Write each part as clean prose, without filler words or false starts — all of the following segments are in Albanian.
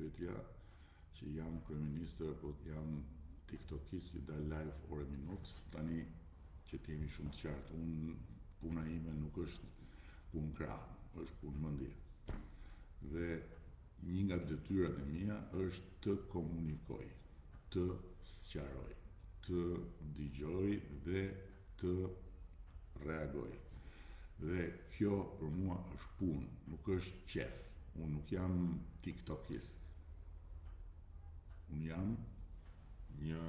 pyetja që jam kryeministër apo jam tiktokist që dal live orë minut, tani që t'jemi shumë të qartë, puna ime nuk është punë krah, është punë mendje. Dhe një nga detyrat e mia është të komunikoj, të sqaroj, të dëgjoj dhe të reagoj. Dhe kjo për mua është punë, nuk është qef. Unë nuk jam tiktokist. Unë jam një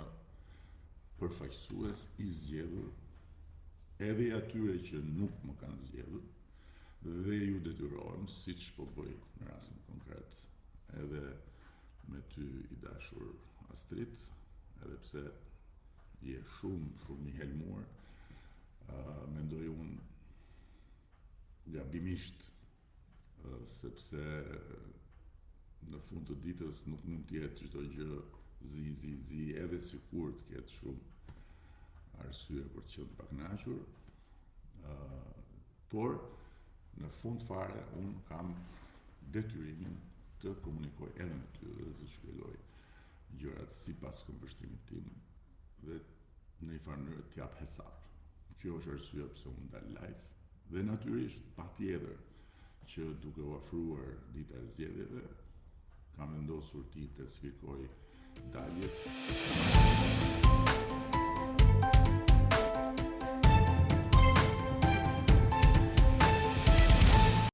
përfaqësues i zgjedhur edhe atyre që nuk më kanë zgjedhur dhe ju detyrohem, siç po bëj në rastin konkret, edhe me ty i dashur Astrid, edhe pse je shumë i helmuar, mendoj unë gabimisht, sepse në fund të ditës nuk mund t'jetë çdo gjë zi, edhe sikur të ketë shumë arsye për të qenë pa kënaqur, por në fund fare unë kam detyrimin të komunikoj edhe me ty dhe të shpjegoj gjërat sipas këmbvështrimit tim dhe në një farë mënyrë t'jap hesap. Kjo është arsyeja pse unë dal live dhe natyrisht patjetër që duke u afruar dita e zgjedhjeve kam vendosur ti të sfikoj daljet.